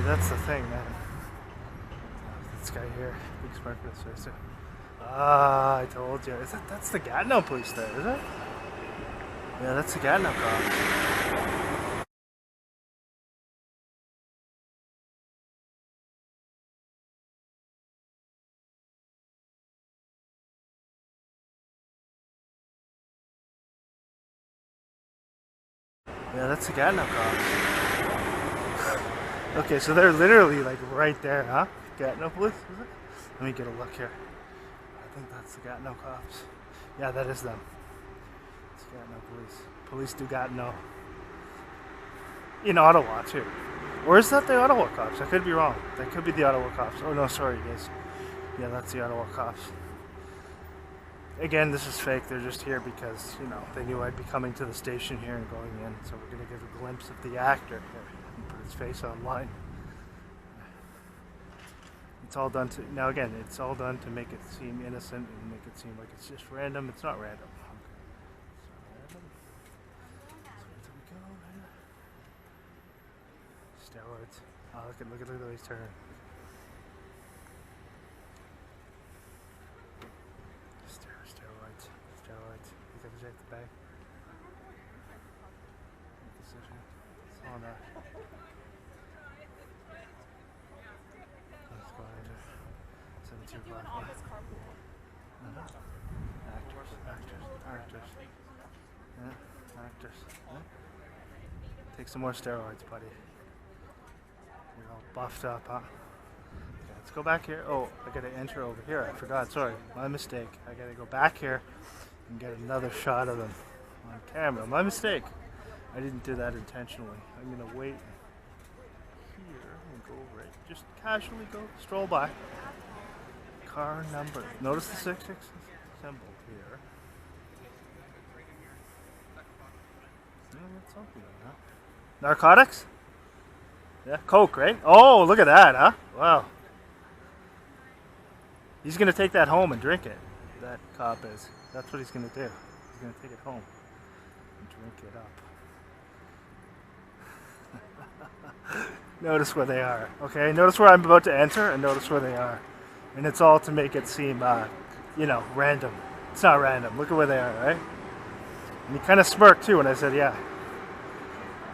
that's the thing, man. This guy here, big smirk on his face. Ah, I told you. That's the Gatineau police there, is it? Yeah, that's the Gatineau cop. Yeah, that's the Gatineau cop. Okay, so they're literally like right there, huh? Gatineau police, is it? Let me get a look here. I think that's the Gatineau cops. Yeah, that is them. It's Gatineau police. Police do Gatineau. In Ottawa, too. Or is that the Ottawa cops? I could be wrong. That could be the Ottawa cops. Oh no, sorry guys. Yeah, that's the Ottawa cops. Again, this is fake. They're just here because, you know, they knew I'd be coming to the station here and going in. So we're going to give a glimpse of the actor here and put his face online. It's all done to, now again, it's all done to make it seem innocent and make it seem like it's just random. It's not random. Okay. It's not random. So here we go, man. Steroids. Oh, look at the way he's turning. Steroids. He's gonna check the bag. Decision. It's all that. Let's go later. 17 black. Actors. Yeah, actors. Yeah. Take some more steroids, buddy. You're all buffed up, huh? Okay, let's go back here. Oh, I gotta enter over here. I forgot. Sorry, my mistake. I gotta go back here and get another shot of them on camera. My mistake. I didn't do that intentionally. I'm gonna wait here and go right. Just casually go, stroll by. Car number. Notice the 66 symbol here. Yeah, that's something, huh? Narcotics? Yeah, Coke, right? Oh, look at that, huh? Wow. He's gonna take that home and drink it. That cop is. That's what he's gonna do. He's gonna take it home and drink it up. Notice where they are. Okay, notice where I'm about to enter and notice where they are. And it's all to make it seem, you know, random. It's not random. Look at where they are, right? And he kind of smirked too when I said, yeah.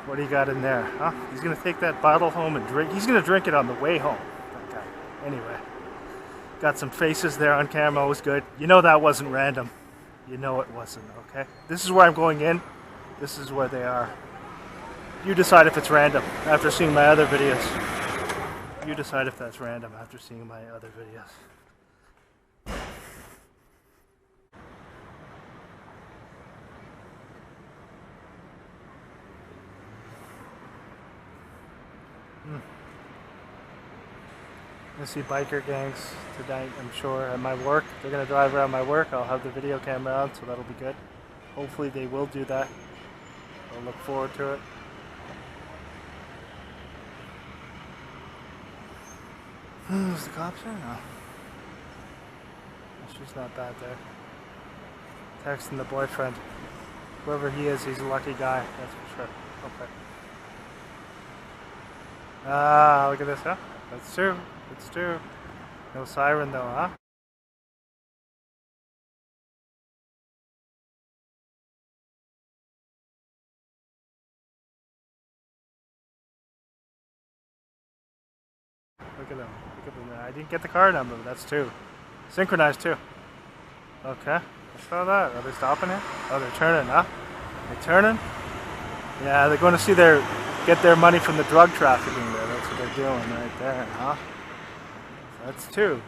What do you got in there, huh? He's gonna take that bottle home and drink. He's gonna drink it on the way home. That guy. Anyway. Got some faces there on camera, always good. You know that wasn't random. You know it wasn't, okay? This is where I'm going in. This is where they are. You decide if it's random after seeing my other videos. You decide if that's random after seeing my other videos. I see biker gangs tonight, I'm sure, at my work. They're going to drive around my work. I'll have the video camera on, so that'll be good. Hopefully they will do that. I'll look forward to it. Is the cops there? No. She's not bad there. Texting the boyfriend. Whoever he is, he's a lucky guy, that's for sure. Okay. Ah, look at this, huh? That's true. It's true. No siren though, huh? Look at them. Look at them. I didn't get the car number, but that's two. Synchronized too. Okay. I saw that. Are they stopping it? Oh, they're turning, huh? They're turning? Yeah, they're going to get their money from the drug trafficking there. That's what they're doing right there, huh? That's two.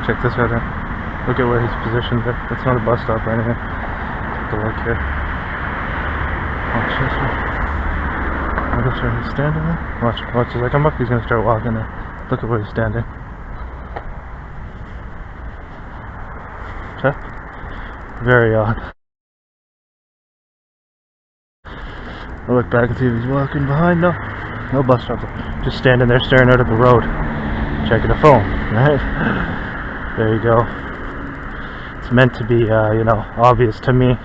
Check this right out. Look at where he's positioned there. That's not a bus stop or anything. Take a look here. Watch this one. Notice where he's standing there. Watch as I come up, he's gonna start walking there. Look at where he's standing. Okay. Very odd. I'll look back and see if he's walking behind. No bus stop. Just standing there staring out at the road. checking a phone, right? There you go. It's meant to be, you know, obvious to me.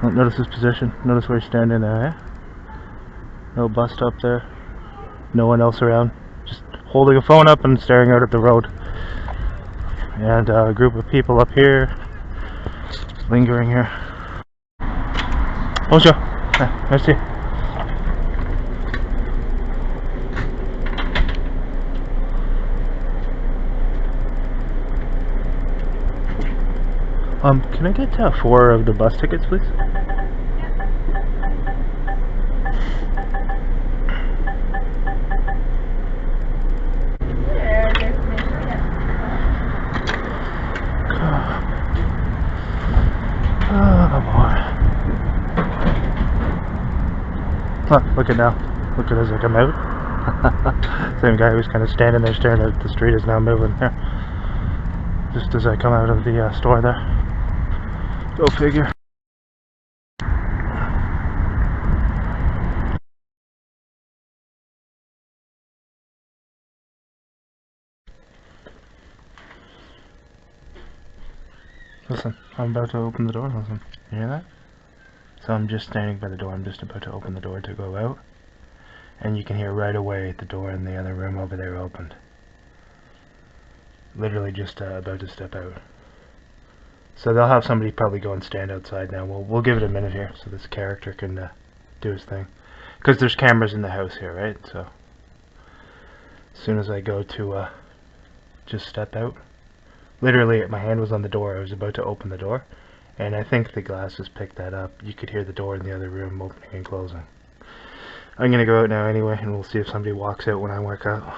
Notice his position. Notice where he's standing there, eh? No bus stop there. No one else around. Just holding a phone up and staring out at the road. And a group of people up here, lingering here. Bonjour. Merci. Can I get 4 of the bus tickets, please? Oh boy. Huh, look at now. Look at as I come out. Same guy who's kind of standing there staring at the street is now moving here. Just as I come out of the store there. Go figure. Listen, I'm about to open the door. Listen, you hear that? So I'm just standing by the door. I'm just about to open the door to go out. And you can hear right away the door in the other room over there opened. Literally just about to step out. So they'll have somebody probably go and stand outside now. We'll give it a minute here so this character can do his thing. Because there's cameras in the house here, right? So as soon as I go to just step out, literally my hand was on the door. I was about to open the door, and I think the glasses picked that up. You could hear the door in the other room opening and closing. I'm gonna go out now anyway, and we'll see if somebody walks out when I walk out.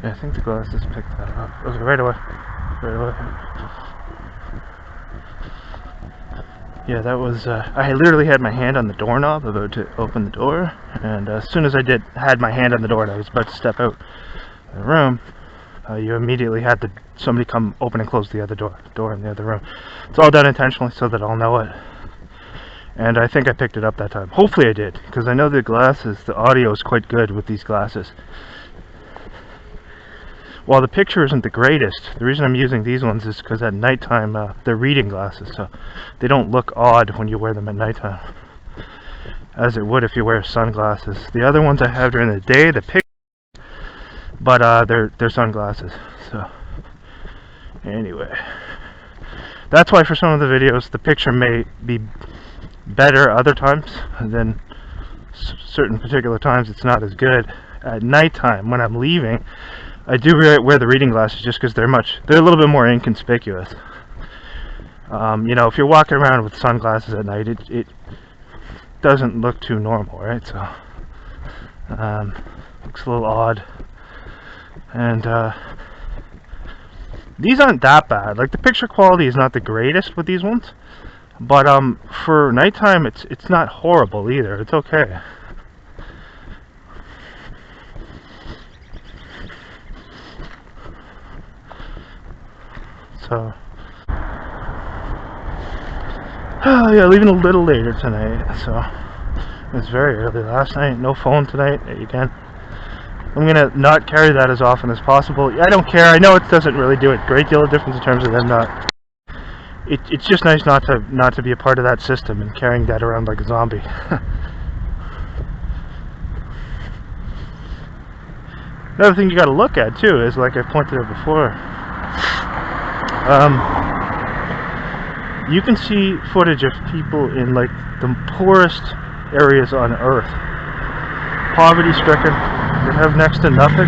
Yeah, I think the glasses picked that up. Okay, right away. Right away. Yeah, that was, I literally had my hand on the doorknob about to open the door, and as soon as I had my hand on the door and I was about to step out of the room, you immediately had somebody come open and close the other door in the other room. It's all done intentionally so that I'll know it. And I think I picked it up that time. Hopefully I did, because I know the audio is quite good with these glasses. While the picture isn't the greatest, the reason I'm using these ones is because at nighttime they're reading glasses, so they don't look odd when you wear them at nighttime, as it would if you wear sunglasses. The other ones I have during the day, the picture, but they're sunglasses. So anyway, that's why for some of the videos the picture may be better other times, and then certain particular times it's not as good. At nighttime when I'm leaving, I do wear the reading glasses just because they're a little bit more inconspicuous. You know, if you're walking around with sunglasses at night, it doesn't look too normal, right? So looks a little odd. And these aren't that bad. Like, the picture quality is not the greatest with these ones, but for nighttime it's not horrible either. It's okay. So, yeah, leaving a little later tonight, so it's very early last night. No phone tonight, again. I'm gonna not carry that as often as possible. I don't care, I know it doesn't really do a great deal of difference in terms of them not... It's just nice not to be a part of that system and carrying that around like a zombie. Another thing you gotta look at, too, is, like I pointed out before, you can see footage of people in like the poorest areas on earth, poverty stricken. They have next to nothing.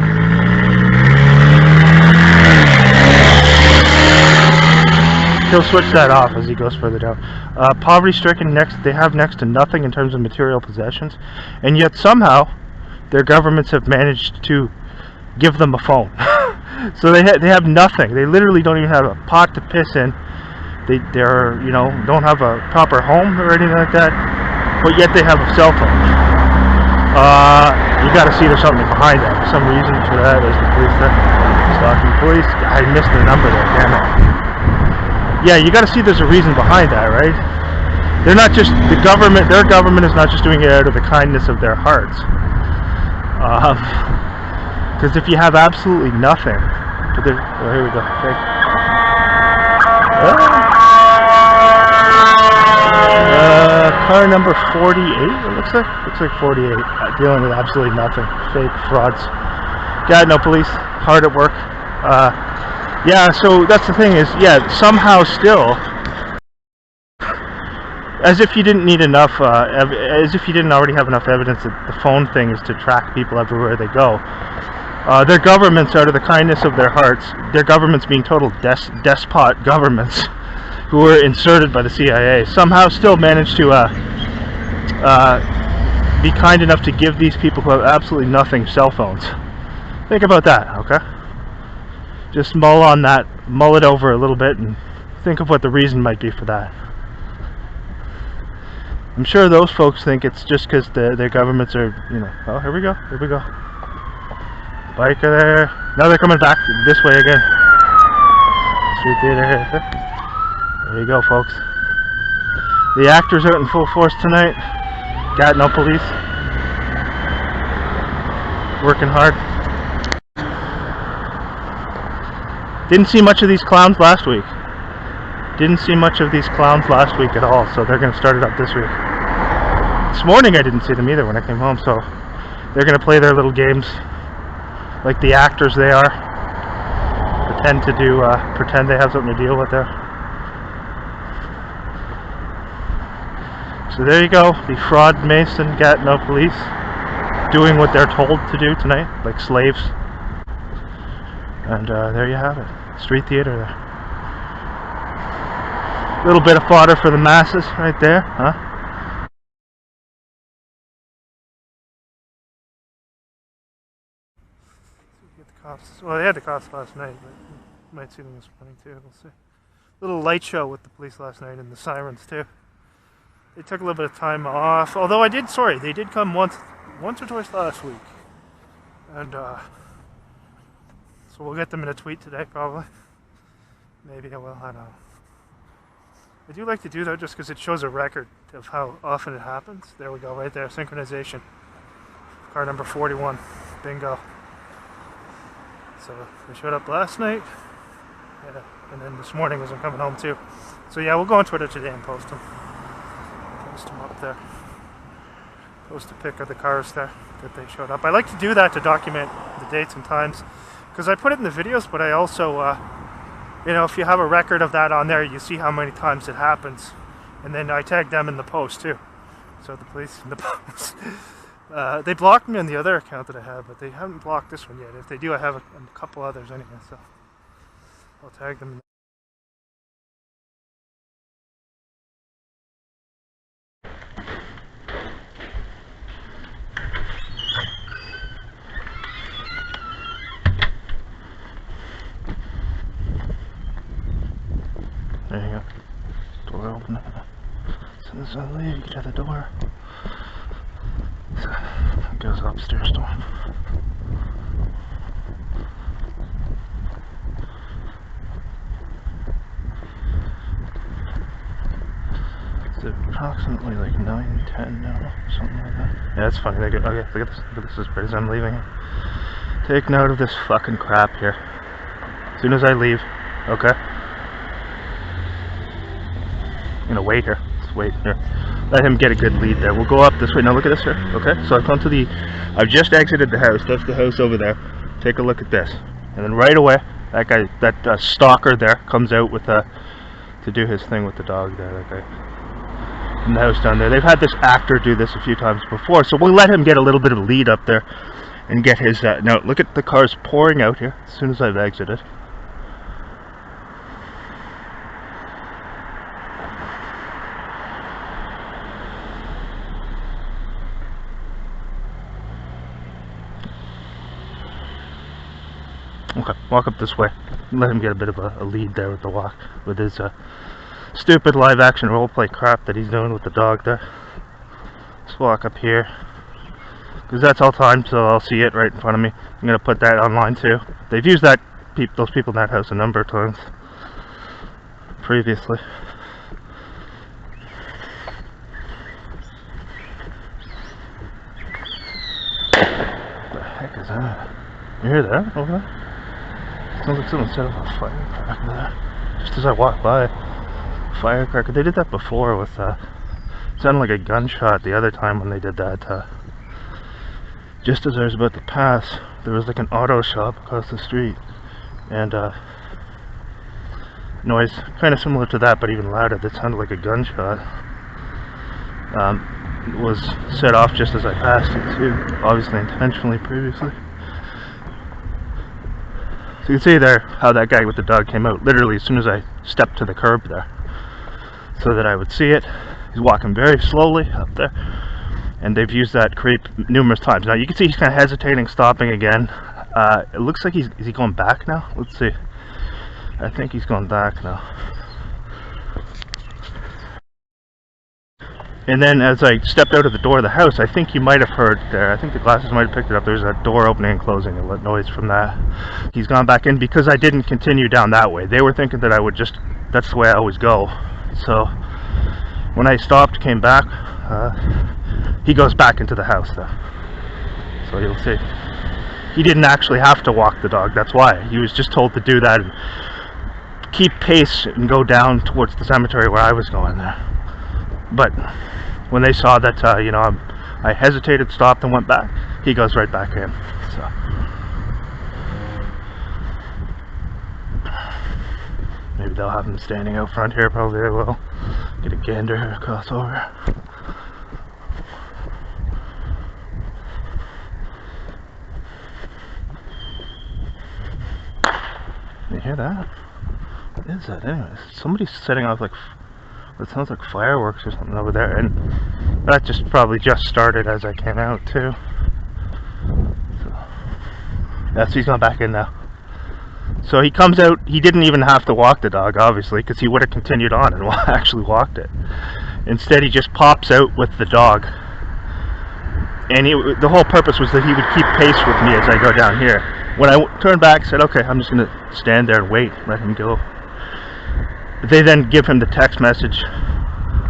He'll switch that off as he goes further down. Poverty stricken, they have next to nothing in terms of material possessions, and yet somehow their governments have managed to give them a phone. So they have nothing. They literally don't even have a pot to piss in. They're don't have a proper home or anything like that, but yet they have a cell phone. You got to see there's something behind that. For some reason for that, there's the police there. Stalking police. I missed the number there. Damn it. Yeah, you got to see there's a reason behind that, right? They're not just the government. Their government is not just doing it out of the kindness of their hearts. Because if you have absolutely nothing, but here we go. Okay. Car number 48. It looks like 48. Dealing with absolutely nothing. Fake frauds. Gatineau police hard at work. Yeah. So that's the thing is, yeah. Somehow still, as if you didn't need enough, as if you didn't already have enough evidence that the phone thing is to track people everywhere they go. Their governments, out of the kindness of their hearts, their governments being total despot governments who were inserted by the CIA, somehow still managed to be kind enough to give these people who have absolutely nothing cell phones. Think about that, okay? Just mull on that, mull it over a little bit, and think of what the reason might be for that. I'm sure those folks think it's just because their governments are, oh, here we go. Biker there. Now they're coming back this way again. Street theater here. There you go, folks. The actors out in full force tonight. Gatineau police. Working hard. Didn't see much of these clowns last week. At all, so they're going to start it up this week. This morning I didn't see them either when I came home, so they're going to play their little games like the actors they are. Pretend they have something to deal with there. So there you go, the fraud Mason Gatineau police doing what they're told to do tonight, like slaves. And there you have it, street theater there. A little bit of fodder for the masses right there, huh? Get the cops. Well, they had the cops last night, but you might see them this morning too. We'll see. Little light show with the police last night and the sirens too. They took a little bit of time off, although they did come once or twice last week. And so we'll get them in a tweet today, probably. Maybe I will, I don't know. I do like to do that just because it shows a record of how often it happens. There we go, right there, synchronization. Car number 41, bingo. So they showed up last night, yeah, and then this morning as I'm coming home too. So yeah, we'll go on Twitter today and post them. Post them up there. Post a pic of the cars there that they showed up. I like to do that to document the dates and times because I put it in the videos, but I also if you have a record of that on there, you see how many times it happens. And then I tag them in the post too. So the police in the post. They blocked me on the other account that I have, but they haven't blocked this one yet. If they do, I have a couple others anyway, so I'll tag them in. There you go. Door open. As soon as I leave, get out the door. So it goes upstairs to him. It's approximately like 9:10 now, something like that. Yeah, that's funny. Okay, look at this. Look at this as I'm leaving. Take note of this fucking crap here. As soon as I leave, okay? I'm gonna wait here. Just wait here. Let him get a good lead there. We'll go up this way. Now look at this here. Okay, so I've come to I've just exited the house. That's the house over there. Take a look at this. And then right away, that guy, that stalker there, comes out with to do his thing with the dog there. That guy in the house down there. They've had this actor do this a few times before, so we'll let him get a little bit of lead up there and get his. Now look at the cars pouring out here as soon as I've exited. Okay, walk up this way. Let him get a bit of a lead there with the walk, with his stupid live action roleplay crap that he's doing with the dog there. Let's walk up here, because that's all time, so I'll see it right in front of me. I'm going to put that online too. They've used that those people in that house a number of times previously. What the heck is that? You hear that over there? Sounds like someone set off a firecracker there. Just as I walked by. Firecracker. They did that before with it sounded like a gunshot the other time when they did that. Just as I was about to pass, there was like an auto shop across the street, and noise kind of similar to that but even louder that sounded like a gunshot was set off just as I passed it too, obviously intentionally previously. So you can see there how that guy with the dog came out literally as soon as I stepped to the curb there, so that I would see it. He's walking very slowly up there, and they've used that creep numerous times. Now you can see he's kind of hesitating, stopping again. It looks like is he going back now? Let's see. I think he's going back now. And then as I stepped out of the door of the house, I think you might have heard there, I think the glasses might have picked it up, there's a door opening and closing, a noise from that. He's gone back in because I didn't continue down that way. They were thinking that I would just, that's the way I always go. So when I stopped, came back, he goes back into the house though. So you'll see. He didn't actually have to walk the dog, that's why. He was just told to do that and keep pace and go down towards the cemetery where I was going there. But when they saw that, you know, I hesitated, stopped, and went back, he goes right back in. So maybe they'll have him standing out front here. Probably they will. Get a gander across over. You hear that? What is that? Anyways, somebody's setting off like, it sounds like fireworks or something over there, and that just probably just started as I came out too. So yeah, so he's gone back in now. So he comes out, he didn't even have to walk the dog obviously, because he would have continued on and actually walked it. Instead he just pops out with the dog, and the whole purpose was that he would keep pace with me as I go down here. When I turned back, said okay, I'm just going to stand there and wait, let him go. They then give him the text message,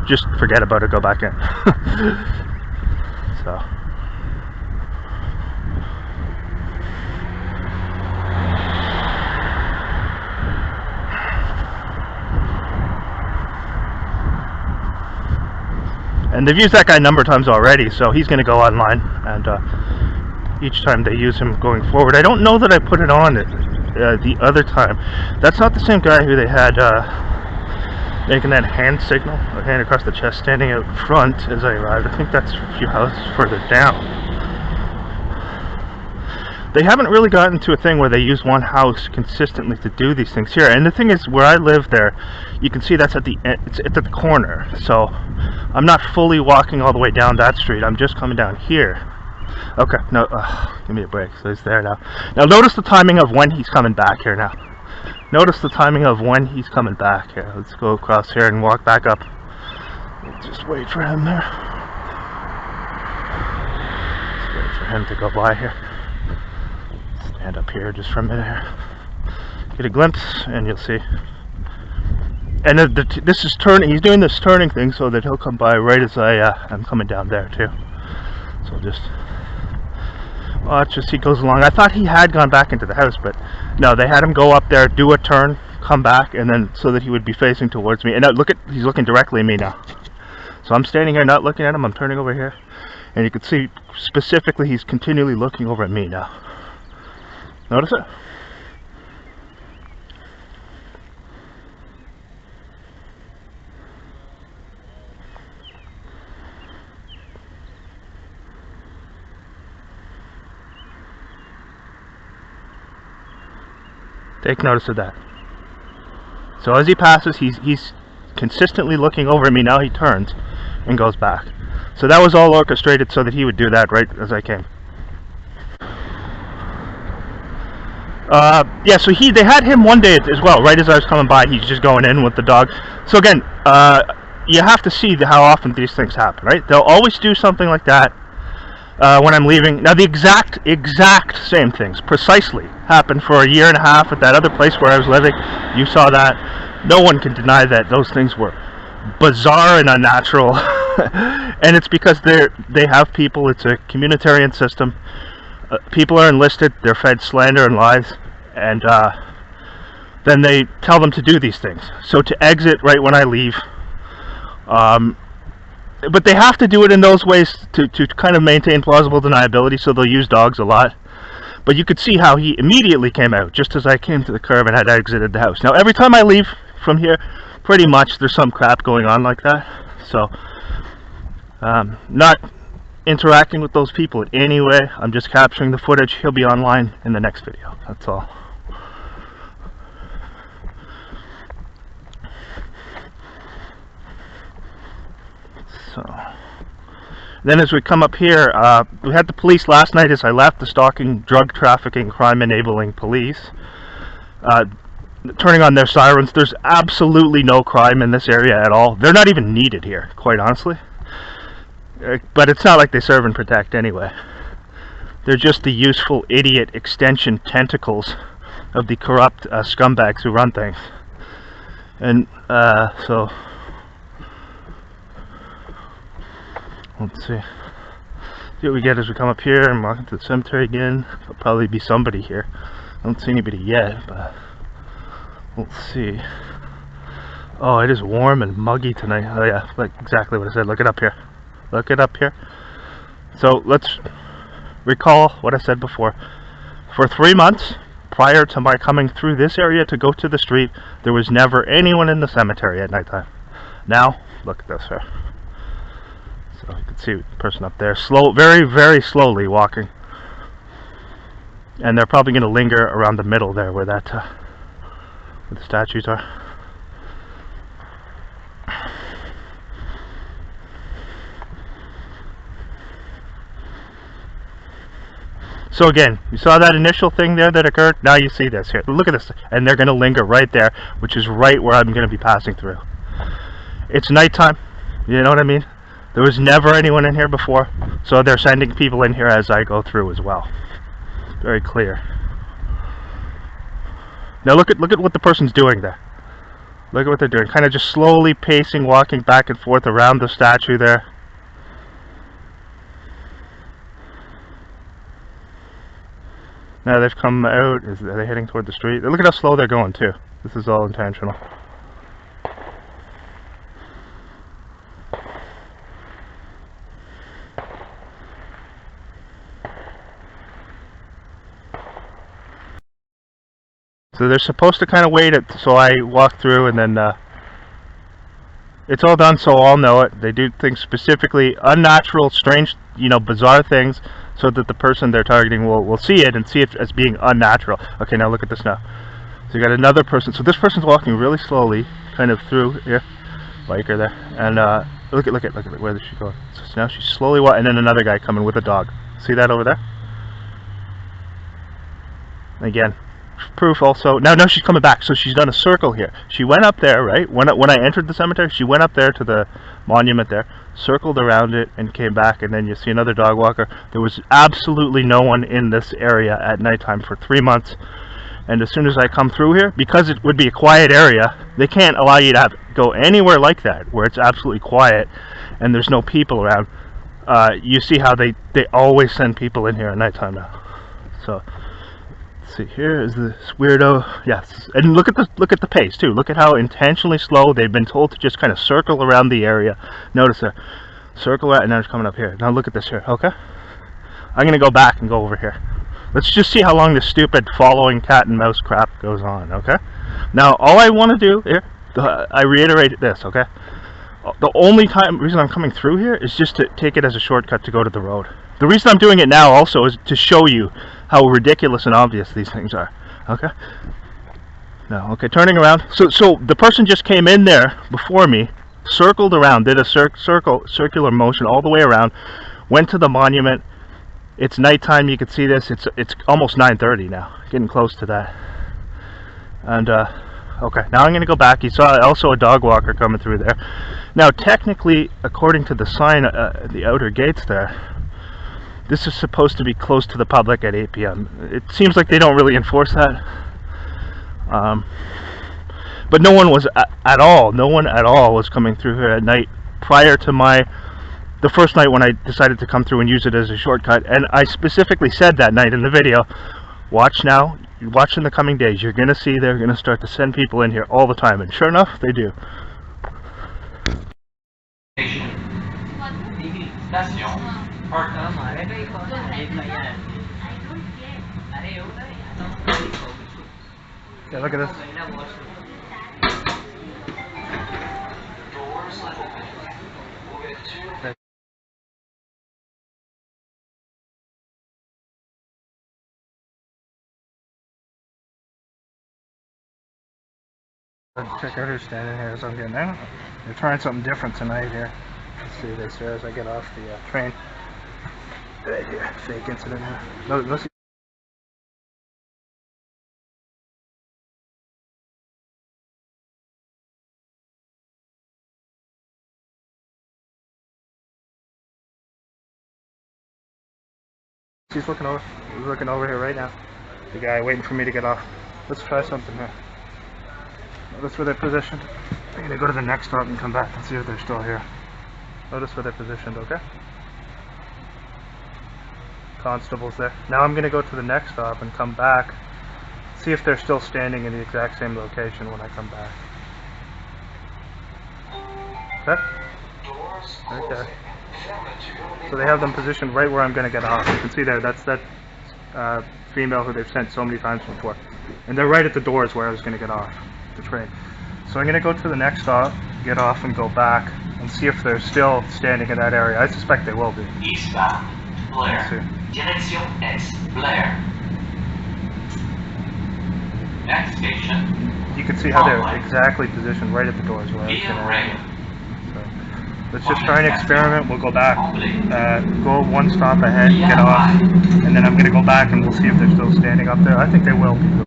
just forget about it, go back in. So and they've used that guy a number of times already, so he's going to go online, and each time they use him going forward. I don't know that I put it on the other time. That's not the same guy who they had making that hand signal, a hand across the chest, standing out front as I arrived. I think that's a few houses further down. They haven't really gotten to a thing where they use one house consistently to do these things here. And the thing is, where I live there, you can see that's at the end, it's at the corner. So I'm not fully walking all the way down that street. I'm just coming down here. Okay, no, give me a break. So he's there now. Now notice the timing of when he's coming back here now. Notice the timing of when he's coming back here. Let's go across here and walk back up. Just wait for him there. Just wait for him to go by here. Stand up here just for a minute here. Get a glimpse and you'll see. And this is turning, he's doing this turning thing so that he'll come by right as I'm coming down there too. So just watch as he goes along. I thought he had gone back into the house, but no, they had him go up there, do a turn, come back, and then so that he would be facing towards me. And now look at, he's looking directly at me now. So I'm standing here not looking at him, I'm turning over here, and you can see specifically he's continually looking over at me now. Notice it? Take notice of that. So as he passes, he's consistently looking over at me. Now he turns and goes back. So that was all orchestrated so that he would do that right as I came. Yeah, so they had him one day as well, right as I was coming by. He's just going in with the dog. So again, you have to see how often these things happen, right? They'll always do something like that when I'm leaving. Now the exact same things precisely happened for a year and a half at that other place where I was living. You saw that. No one can deny that those things were bizarre and unnatural. And it's because they have people. It's a communitarian system. People are enlisted, they're fed slander and lies, and then they tell them to do these things. So to exit right when I leave, but they have to do it in those ways to kind of maintain plausible deniability, so they'll use dogs a lot. But you could see how he immediately came out, just as I came to the curb and had exited the house. Now every time I leave from here, pretty much there's some crap going on like that. So, not interacting with those people in any way. I'm just capturing the footage. He'll be online in the next video. That's all. So then as we come up here, we had the police last night as I left, the stalking, drug trafficking, crime enabling police, turning on their sirens. There's absolutely no crime in this area at all. They're not even needed here, quite honestly. But it's not like they serve and protect anyway. They're just the useful idiot extension tentacles of the corrupt scumbags who run things. And so let's see what we get as we come up here. I'm walking to the cemetery again. There'll probably be somebody here. I don't see anybody yet, but let's see. Oh, it is warm and muggy tonight. Oh yeah, like exactly what I said. Look it up here. Look it up here. So let's recall what I said before. For 3 months prior to my coming through this area to go to the street, there was never anyone in the cemetery at nighttime. Now, look at this here. So you can see the person up there, very, very slowly walking. And they're probably going to linger around the middle there where that, where the statues are. So again, you saw that initial thing there that occurred. Now you see this here. Look at this. And they're going to linger right there, which is right where I'm going to be passing through. It's nighttime. You know what I mean? There was never anyone in here before. So they're sending people in here as I go through as well. Very clear. Now look at what the person's doing there. Look at what they're doing. Kind of just slowly pacing, walking back and forth around the statue there. Now they've come out. Are they heading toward the street? Look at how slow they're going too. This is all intentional. So they're supposed to kind of wait it, so I walk through and then it's all done so I'll know it. They do things specifically unnatural, strange, bizarre things, so that the person they're targeting will see it and see it as being unnatural. Okay, now look at this now. So you got another person. So this person's walking really slowly, kind of through here, biker there, and look at where is she going? So now she's slowly walking, and then another guy coming with a dog. See that over there? Again, proof also. Now she's coming back, so she's done a circle here. She went up there, right? When I entered the cemetery, she went up there to the monument there, circled around it, and came back, and then you see another dog walker. There was absolutely no one in this area at nighttime for 3 months, and as soon as I come through here, because it would be a quiet area, they can't allow you to go anywhere like that, where it's absolutely quiet, and there's no people around. You see how they always send people in here at nighttime now. So see, here is this weirdo. Yes, and look at the pace too. Look at how intentionally slow they've been told to just kind of circle around the area. Notice there, circle around, and now it's coming up here. Now look at this here. Okay, I'm gonna go back and go over here. Let's just see how long this stupid following cat and mouse crap goes on. Okay, now all I want to do here, I reiterate this. Okay, the only reason I'm coming through here is just to take it as a shortcut to go to the road. The reason I'm doing it now also is to show you how ridiculous and obvious these things are. Okay? No, okay, turning around. So the person just came in there before me, circled around, did a circular motion all the way around, went to the monument, It's nighttime. You can see this. It's almost 9:30 now, getting close to that. And okay, now I'm going to go back. You saw also a dog walker coming through there. Now, technically, according to the sign, the outer gates there, this is supposed to be closed to the public at 8 p.m. It seems like they don't really enforce that. But no one was at all. No one at all was coming through here at night prior to the first night when I decided to come through and use it as a shortcut. And I specifically said that night in the video, watch now. Watch in the coming days. You're going to see they're going to start to send people in here all the time. And sure enough, they do. Okay, look at this. Check out who's standing here as I'm getting out. They're trying something different tonight here. Let's see this here as I get off the train. Right here, fake incident here. No, see. He's looking over here right now. The guy waiting for me to get off. Let's try something here. Notice where they're positioned. I'm gonna go to the next stop and come back and see if they're still here. Notice where they're positioned, okay? Constable's there. Now I'm gonna go to the next stop and come back, see if they're still standing in the exact same location when I come back. Okay? Okay. So they have them positioned right where I'm gonna get off. You can see there, that's that female who they've sent so many times before. And they're right at the doors where I was gonna get off the train. So I'm going to go to the next stop, get off and go back and see if they're still standing in that area. I suspect they will be. Eastbound, Blair. Direction Est, Blair. Next station. You can see how they're exactly positioned right at the doors where I was going to. So let's just try and experiment. We'll go back, go one stop ahead, get off, and then I'm going to go back and we'll see if they're still standing up there. I think they will be.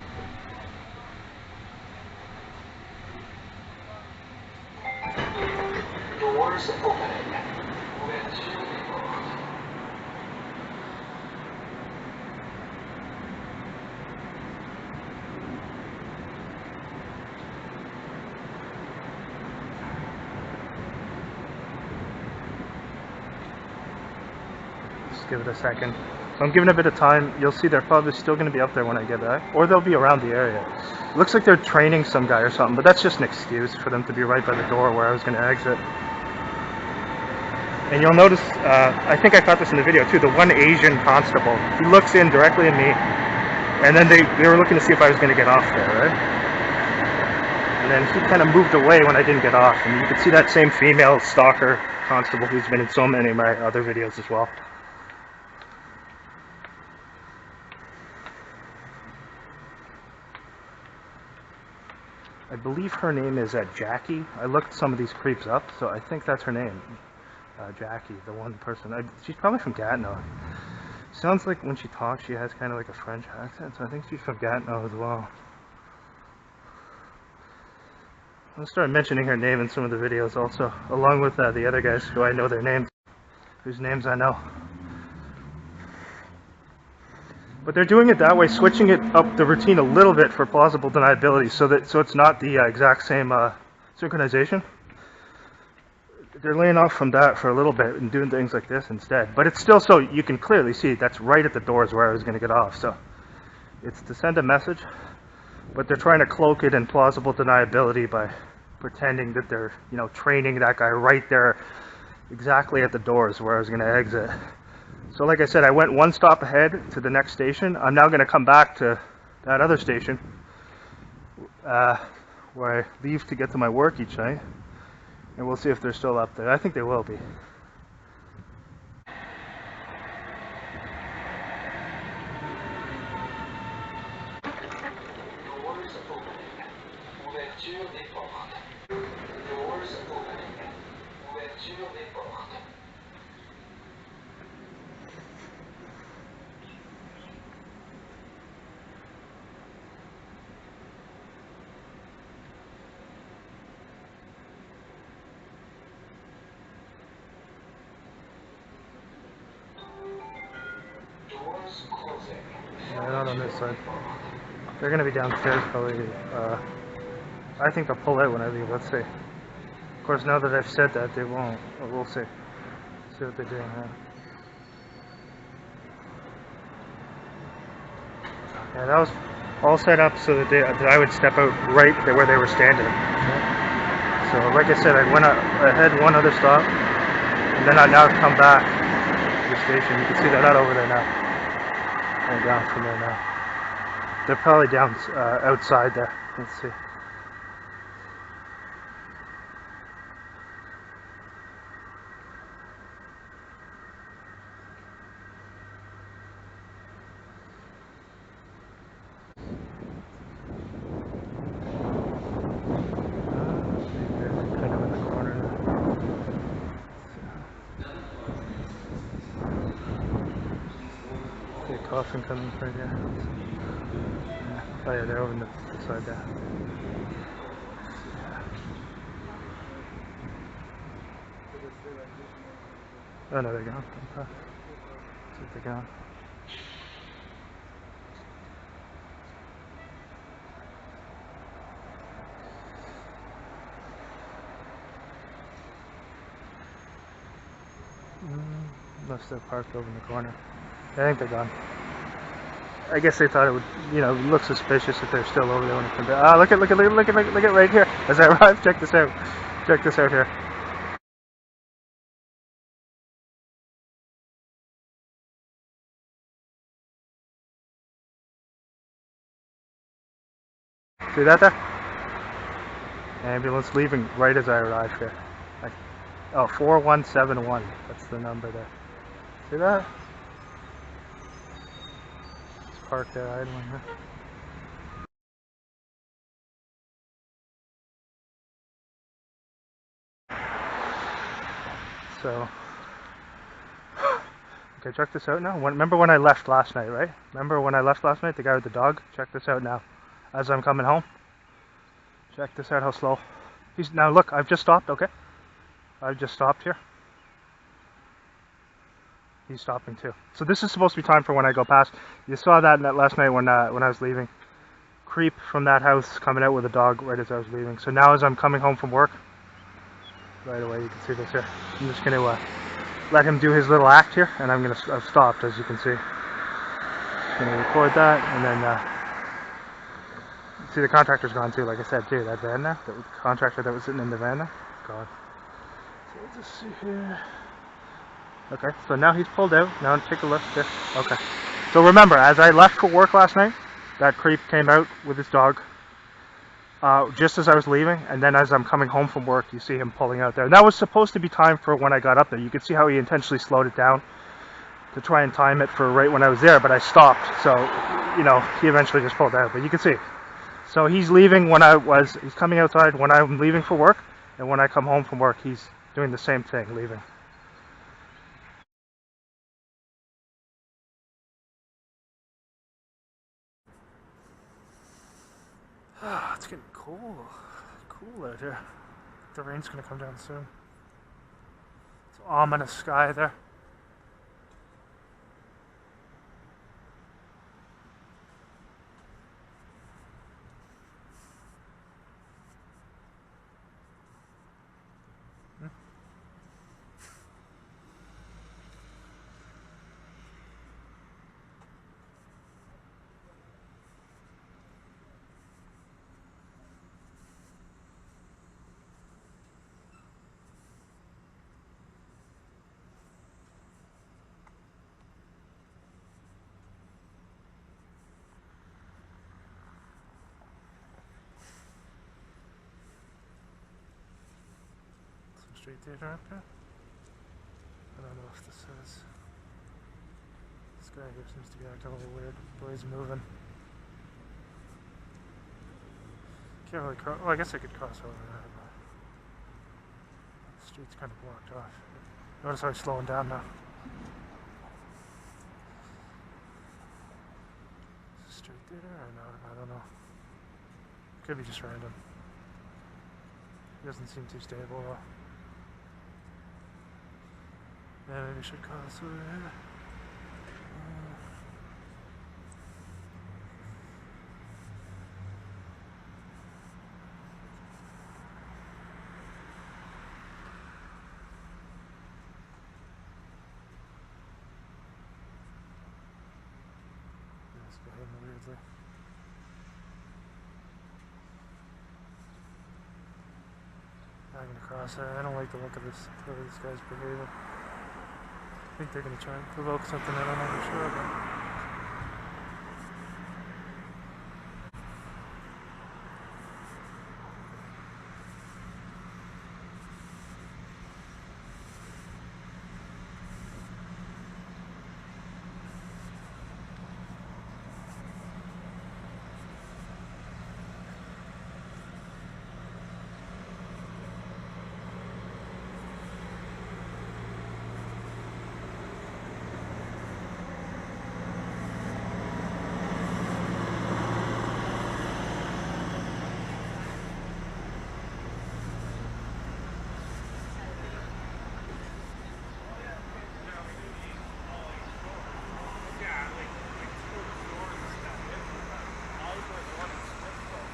Give it a second. So I'm giving a bit of time. You'll see they're probably still going to be up there when I get back, or they'll be around the area. It looks like they're training some guy or something, but that's just an excuse for them to be right by the door where I was going to exit. And you'll notice, I think I caught this in the video too, the one Asian constable, he looks in directly at me, and then they were looking to see if I was going to get off there, right? And then he kind of moved away when I didn't get off, and you can see that same female stalker constable who's been in so many of my other videos as well. I believe her name is Jackie. I looked some of these creeps up, so I think that's her name. Jackie, the one person. She's probably from Gatineau. Sounds like when she talks, she has kind of like a French accent, so I think she's from Gatineau as well. I'll start mentioning her name in some of the videos also, along with the other guys who I know their names, whose names I know. But they're doing it that way, switching it up the routine a little bit for plausible deniability, so it's not the exact same synchronization. They're laying off from that for a little bit and doing things like this instead. But it's still so you can clearly see that's right at the doors where I was going to get off. So it's to send a message, but they're trying to cloak it in plausible deniability by pretending that they're, training that guy right there exactly at the doors where I was going to exit. So like I said, I went one stop ahead to the next station. I'm now going to come back to that other station where I leave to get to my work each night. And we'll see if they're still up there. I think they will be. They're not on this side. They're gonna be downstairs probably. I think they'll pull out when I leave. Let's see. Of course, now that I've said that, they won't. But we'll see. See what they're doing now. Yeah, that was all set up so that, that I would step out right where they were standing. So, like I said, I had one other stop, and then I now come back to the station. You can see they're not over there now. They're down from there now. They're probably down outside there. Let's see. Kind of in the corner there. See a coffin coming right here. Yeah. Oh yeah, they're over on the side there. Oh no, they're gone. See if they're gone. Unless they're parked over in the corner. I think they're gone. I guess they thought it would, you know, look suspicious if they're still over there when it comes down. Ah, look at right here. As I arrive, check this out. Check this out here. See that there? Ambulance leaving right as I arrive here. Oh, 4171. That's the number there. See that? It's parked there idling here. So, okay, check this out now. Remember when I left last night, right? Remember when I left last night, the guy with the dog? Check this out now. As I'm coming home. Check this out how slow. Now look, I've just stopped, okay? I've just stopped here. He's stopping too. So this is supposed to be time for when I go past. You saw that last night when I was leaving. Creep from that house coming out with a dog right as I was leaving. So now as I'm coming home from work, right away you can see this here. I'm just going to let him do his little act here, and I've stopped, as you can see. Just going to record that, and then see the contractor's gone too, like I said too. That van there, the contractor that was sitting in the van there, gone. So let's just see here. Okay, so now he's pulled out. Now take a look there. Okay. So remember, as I left for work last night, that creep came out with his dog just as I was leaving, and then as I'm coming home from work, you see him pulling out there. And that was supposed to be timed for when I got up there. You could see how he intentionally slowed it down to try and time it for right when I was there, but I stopped. So, you know, he eventually just pulled out, but you can see. So he's leaving he's coming outside when I'm leaving for work, and when I come home from work, he's doing the same thing, leaving. Ah, it's getting cool out here. The rain's gonna come down soon. It's ominous sky there. Street theater up here? I don't know if this is. This guy here seems to be acting a little weird. The way he's moving. Can't really cross. Well, I guess I could cross over there, but the street's kind of blocked off. Notice how he's slowing down now. Is this street theater or not? I don't know. Could be just random. He doesn't seem too stable though. Yeah, maybe I should cross over here. weirdly. Dragging across there. I don't like the look of this guy's behavior. I think they're gonna try and provoke something, I don't know for sure, but...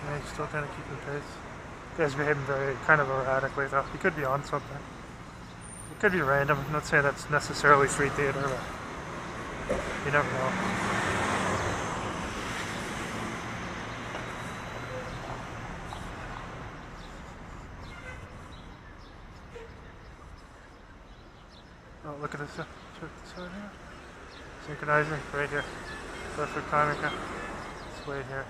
Yeah, he's still kind of keeping pace. This guy's behaving very kind of erratically though. He could be on something. It could be random. I'm not saying that's necessarily street theater, but you never know. Oh, look at this. Check this out here. Synchronizing right here. Perfect timing here. Let's wait here.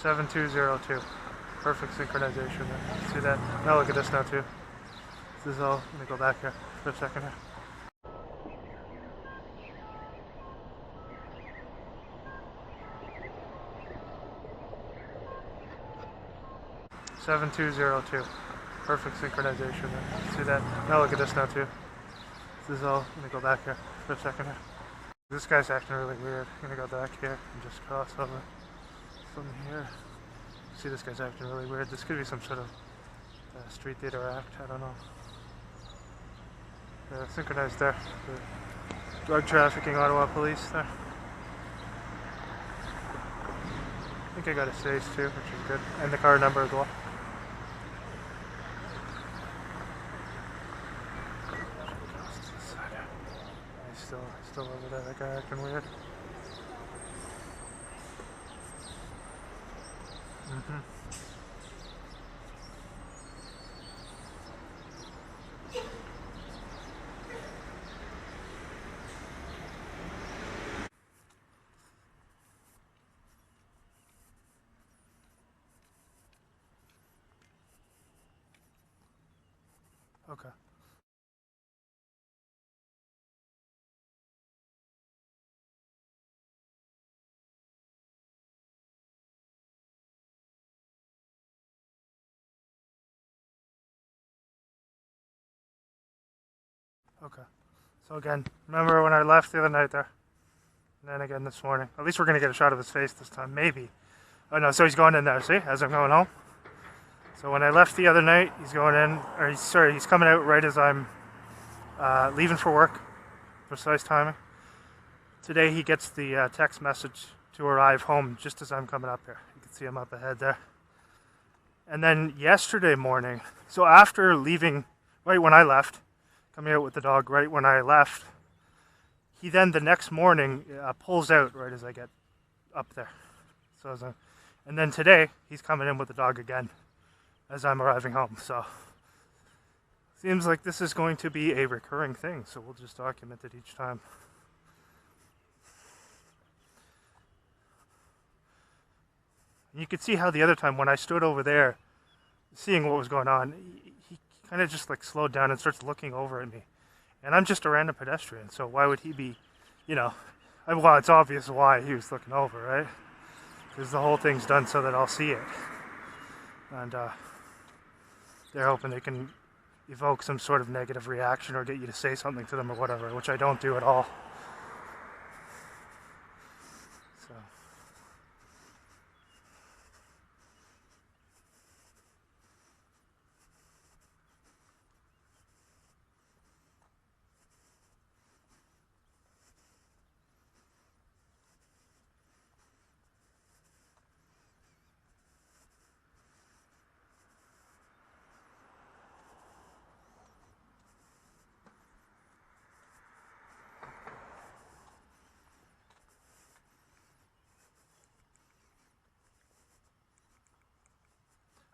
(7202). Perfect synchronization there. See that? Now look at this now too. This is all. Let me go back here for a second here. (7202). Perfect synchronization there. See that? Now look at this now too. This is all. Let me go back here for a second here. This guy's acting really weird. I'm gonna go back here and just cross over from here. See, this guy's acting really weird. This could be some sort of street theater act. I don't know. Synchronized there. The drug trafficking Ottawa police there. I think I got a SACE too, which is good. And the car number as well. He's still over there. That guy acting weird. Okay. Okay. So again, remember when I left the other night there? And then again this morning. At least we're going to get a shot of his face this time. Maybe. Oh no, so he's going in there, see? As I'm going home. So when I left the other night, he's going in, or he's coming out right as I'm leaving for work. Precise timing. Today he gets the text message to arrive home just as I'm coming up here. You can see him up ahead there. And then yesterday morning, so after leaving, right when I left, coming out with the dog right when I left, he then the next morning pulls out right as I get up there. So and then today he's coming in with the dog again as I'm arriving home. So seems like this is going to be a recurring thing. So we'll just document it each time. And you could see how the other time when I stood over there, seeing what was going on, he kind of just like slowed down and starts looking over at me. And I'm just a random pedestrian, so why would he be, you know, well, it's obvious why he was looking over, right? Because the whole thing's done so that I'll see it. And they're hoping they can evoke some sort of negative reaction or get you to say something to them or whatever, which I don't do at all. So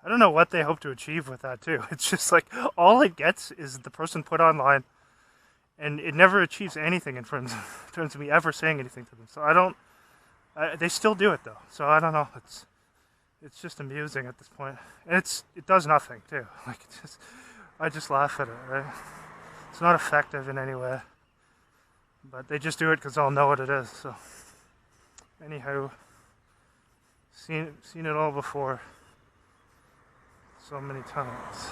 I don't know what they hope to achieve with that too. It's just like all it gets is the person put online, and it never achieves anything in terms of me ever saying anything to them. So I don't. They still do it though. So I don't know. It's just amusing at this point, and it does nothing too. Like I just laugh at it. Right? It's not effective in any way, but they just do it because I'll know what it is. So anyhow, seen it all before. So many times.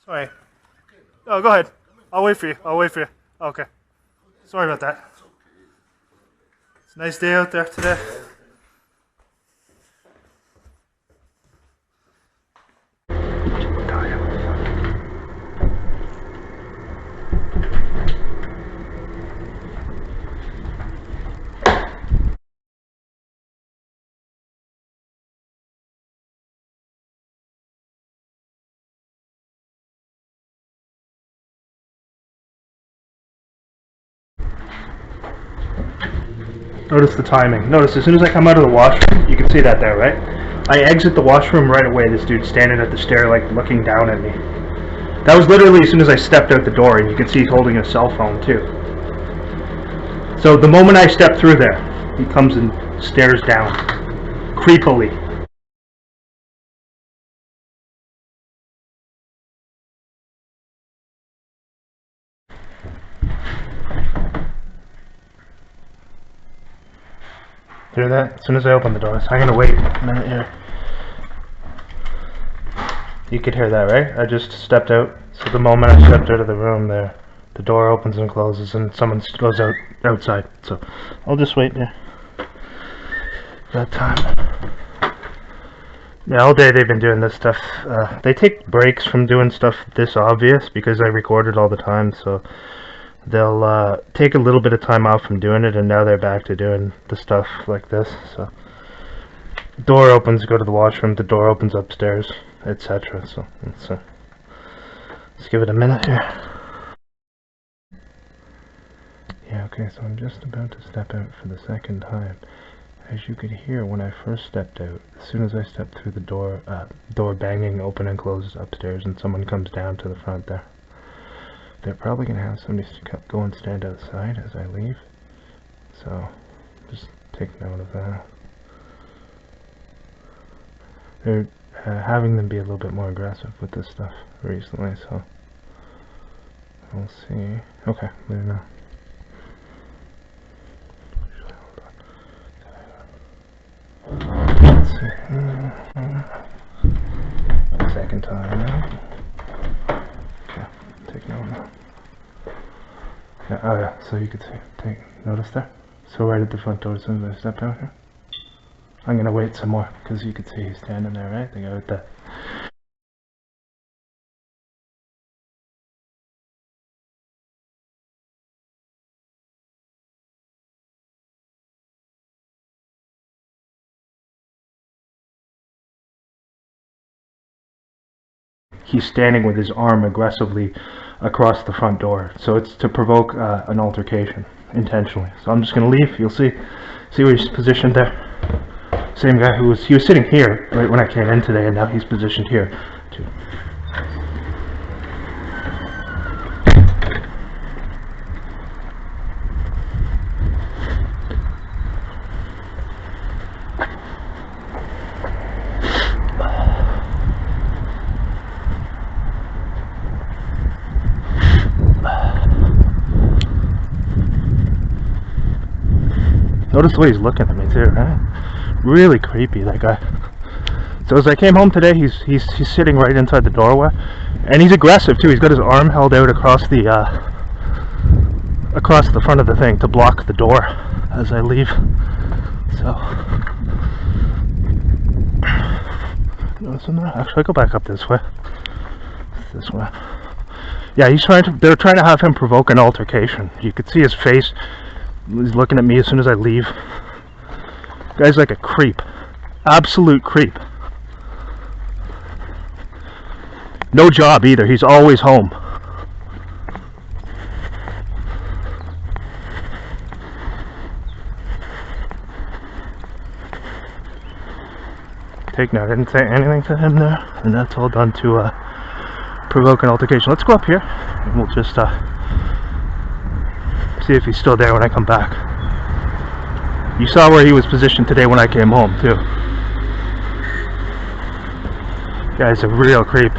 Sorry. Oh, go ahead. I'll wait for you. Okay. Sorry about that. It's a nice day out there today. Notice the timing. Notice as soon as I come out of the washroom, you can see that there, right? I exit the washroom right away. This dude's standing at the stair, like looking down at me. That was literally as soon as I stepped out the door, and you can see he's holding a cell phone too. So the moment I step through there, he comes and stares down, creepily. Hear that? As soon as I open the door, so I'm gonna wait a minute here. You could hear that, right? I just stepped out. So the moment I stepped out of the room there, the door opens and closes and someone goes outside. So I'll just wait there. That time. Yeah, all day they've been doing this stuff. They take breaks from doing stuff this obvious because I record it all the time, so they'll take a little bit of time off from doing it, and now they're back to doing the stuff like this. So door opens, go to the washroom, the door opens upstairs, etc. So let's give it a minute here. Yeah, okay, so I'm just about to step out for the second time. As you could hear when I first stepped out, as soon as I stepped through the door, door banging open and closes upstairs, and someone comes down to the front there. They're probably going to have somebody go and stand outside as I leave, so just take note of that. They're having them be a little bit more aggressive with this stuff recently, so we'll see. Okay, there now. Let's see. Second time now. Okay, take note now. Yeah, oh yeah, so you could see, notice there? So right at the front door as soon as I step out here. I'm gonna wait some more, because you could see he's standing there, right? They go with that. He's standing with his arm aggressively across the front door, so it's to provoke an altercation intentionally. So I'm just gonna leave. You'll see where he's positioned there. Same guy he was sitting here right when I came in today, and now he's positioned here too. Notice the way he's looking at me too, right? Really creepy, that guy. So as I came home today, he's sitting right inside the doorway, and he's aggressive too. He's got his arm held out across the front of the thing to block the door as I leave. So, notice in there. Actually, I go back up this way. This way. Yeah, they're trying to have him provoke an altercation. You could see his face. He's looking at me as soon as I leave. Guy's like a creep. Absolute creep. No job either. He's always home. Take note, I didn't say anything to him there, and that's all done to provoke an altercation. Let's go up here, and we'll just see if he's still there when I come back. You saw where he was positioned today when I came home, too. Guy's a real creep.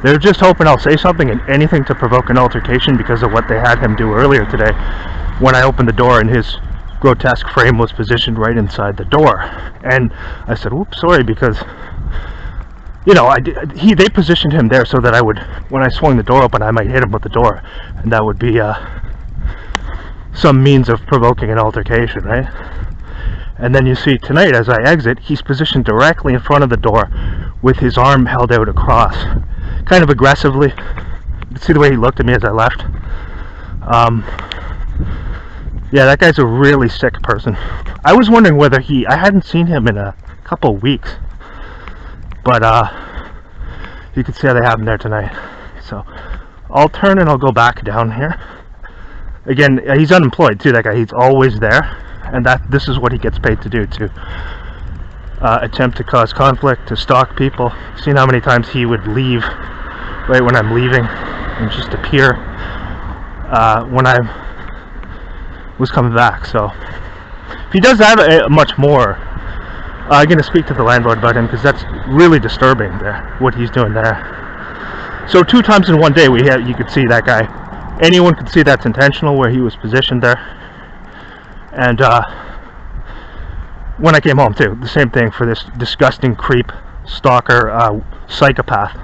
They're just hoping I'll say something and anything to provoke an altercation because of what they had him do earlier today when I opened the door and his grotesque frame was positioned right inside the door. And I said, oops, sorry, because, you know, they positioned him there so that I would, when I swung the door open, I might hit him with the door, and that would be some means of provoking an altercation, right? And then you see tonight as I exit, he's positioned directly in front of the door with his arm held out across, kind of aggressively. You can see the way he looked at me as I left. Yeah, that guy's a really sick person. I was wondering whether I hadn't seen him in a couple weeks, but you can see how they have him there tonight. So I'll turn and I'll go back down here. Again, he's unemployed too, that guy. He's always there, and this is what he gets paid to do, to attempt to cause conflict, to stalk people. Seen how many times he would leave right when I'm leaving and just appear when I was coming back. So if he does have much more, I'm going to speak to the landlord about him, because that's really disturbing there, what he's doing there. So 2 times in one day you could see that guy. Anyone could see that's intentional where he was positioned there. And when I came home too, the same thing for this disgusting creep, stalker, psychopath.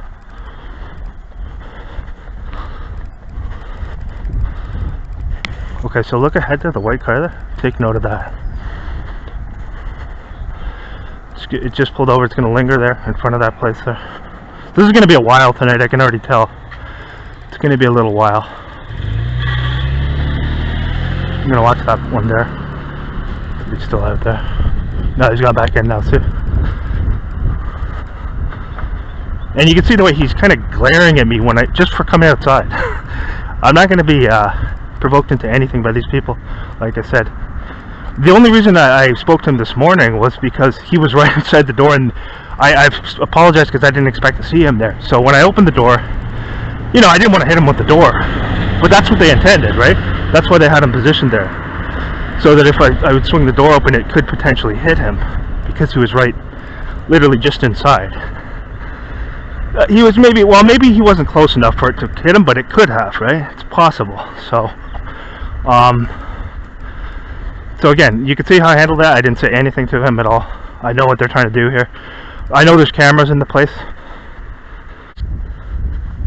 Okay, so look ahead to the white car there. Take note of that. It just pulled over. It's going to linger there in front of that place there. This is going to be a while tonight, I can already tell. It's going to be a little while. I'm going to watch that one there. He's still out there. No, he's gone back in now too. And you can see the way he's kind of glaring at me just for coming outside. I'm not going to be provoked into anything by these people, like I said. The only reason I spoke to him this morning was because he was right inside the door, and I've apologized because I didn't expect to see him there. So when I opened the door, you know, I didn't want to hit him with the door, but that's what they intended, right? That's why they had him positioned there, so that if I would swing the door open, it could potentially hit him, because he was right, literally just inside. He was maybe he wasn't close enough for it to hit him, but it could have, right? It's possible. So, so again, you can see how I handled that. I didn't say anything to him at all. I know what they're trying to do here. I know there's cameras in the place.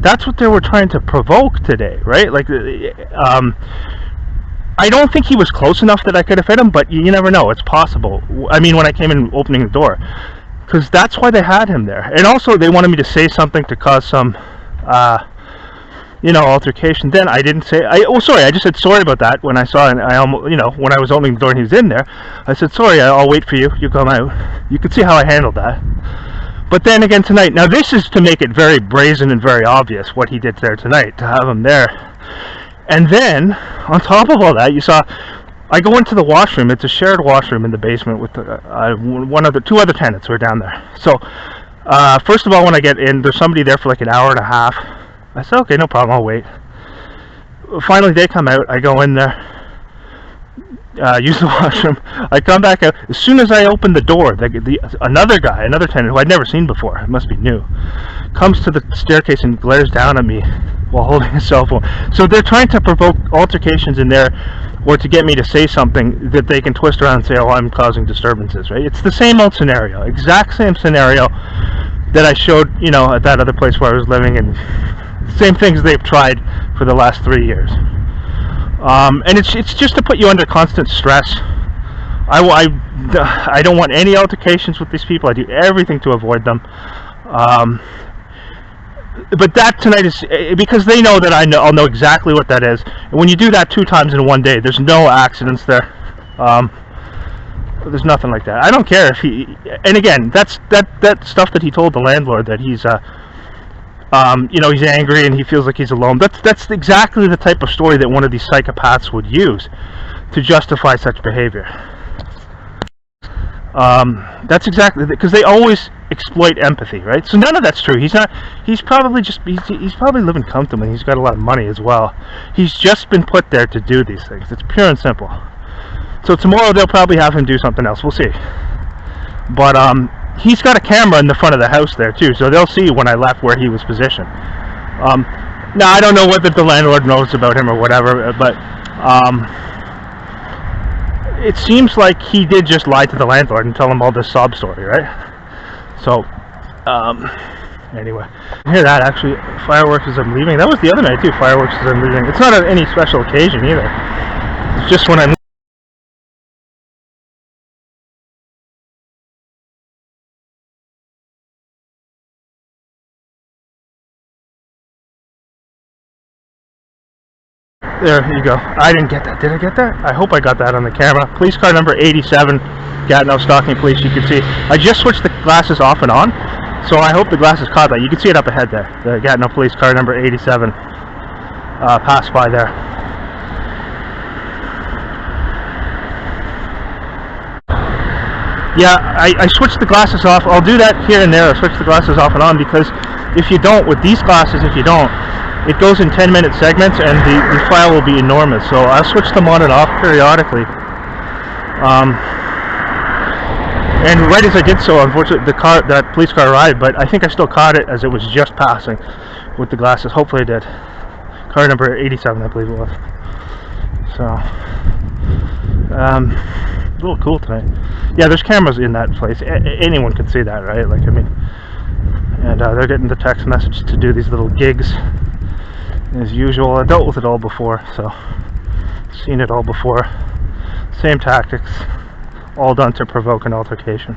That's what they were trying to provoke today, right? Like, I don't think he was close enough that I could have hit him, but you never know. It's possible. I mean, when I came in opening the door, because that's why they had him there. And also, they wanted me to say something to cause some, you know, altercation. Then I didn't say. I just said sorry about that when I saw, and I almost, you know, when I was opening the door and he was in there, I said sorry. I'll wait for you. You come out. You can see how I handled that. But then again tonight, now this is to make it very brazen and very obvious what he did there tonight, to have him there. And then on top of all that, you saw, I go into the washroom. It's a shared washroom in the basement with two other tenants who are down there. So first of all, when I get in, there's somebody there for like an hour and a half. I said, okay, no problem, I'll wait. Finally, they come out. I go in there, use the washroom. I come back out. As soon as I open the door, another tenant who I'd never seen before, it must be new, comes to the staircase and glares down at me while holding a cell phone. So they're trying to provoke altercations in there or to get me to say something that they can twist around and say, oh, I'm causing disturbances, right? It's the same old scenario, exact same scenario that I showed, you know, at that other place where I was living, and same things they've tried for the last 3 years. And it's just to put you under constant stress. I don't want any altercations with these people. I do everything to avoid them. But that tonight is because they know that I'll know exactly what that is. And when you do that 2 times in one day, there's no accidents there. There's nothing like that. I don't care if he. And again, that's that stuff that he told the landlord, that he's you know, he's angry and he feels like he's alone. That's exactly the type of story that one of these psychopaths would use to justify such behavior. That's exactly, because they always exploit empathy, right? So none of that's true. He's probably living comfortably. He's got a lot of money as well. He's just been put there to do these things. It's pure and simple. So tomorrow they'll probably have him do something else. We'll see. But he's got a camera in the front of the house there too, so they'll see when I left where he was positioned. Now I don't know whether the landlord knows about him or whatever, but it seems like he did just lie to the landlord and tell him all this sob story, right? So, anyway, I hear that actually, fireworks as I'm leaving. That was the other night too, fireworks as I'm leaving. It's not any special occasion either. It's just when I'm There you go. I didn't get that. Did I get that? I hope I got that on the camera. Police car number 87, Gatineau, Stalking Police. You can see. I just switched the glasses off and on, so I hope the glasses caught that. You can see it up ahead there. The Gatineau Police car number 87 passed by there. Yeah, I switched the glasses off. I'll do that here and there. I'll switch the glasses off and on, because if you don't, with these glasses, if you don't, it goes in 10-minute segments, and the file will be enormous. So I'll switch them on and off periodically. And right as I did so, unfortunately, that police car arrived, but I think I still caught it as it was just passing with the glasses. Hopefully I did. Car number 87, I believe it was. So, a little cool tonight. Yeah, there's cameras in that place. Anyone can see that, right? Like, I mean, and they're getting the text message to do these little gigs. As usual, I dealt with it all before, so seen it all before. Same tactics, all done to provoke an altercation.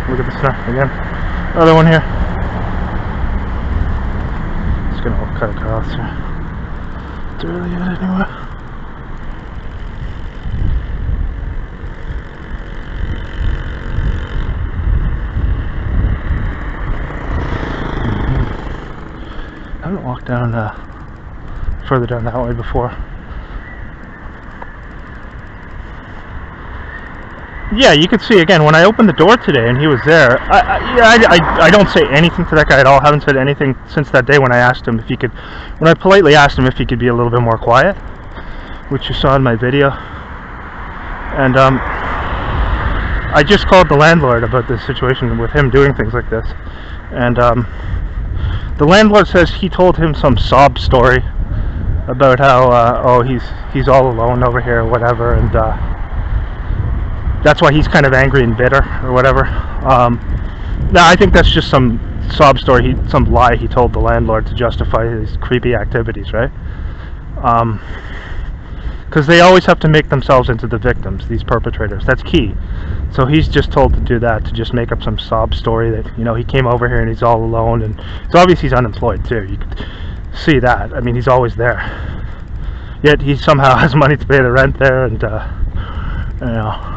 Look at this now again. Another one here. Just gonna cut across here. It's really good anyway. I haven't walked down further down that way before. Yeah, you could see again when I opened the door today and he was there. I don't say anything to that guy at all. Haven't said anything since that day when I asked him if he could. When I politely asked him if he could be a little bit more quiet, which you saw in my video. And I just called the landlord about this situation with him doing things like this, and the landlord says he told him some sob story about how oh he's all alone over here or whatever, and that's why he's kind of angry and bitter or whatever. Now I think that's just some sob story, some lie he told the landlord to justify his creepy activities, right? Because they always have to make themselves into the victims, these perpetrators. That's key. So he's just told to do that, to just make up some sob story that, you know, he came over here and he's all alone, and it's obvious he's unemployed too. You could see that. I mean, he's always there. Yet he somehow has money to pay the rent there, and you know.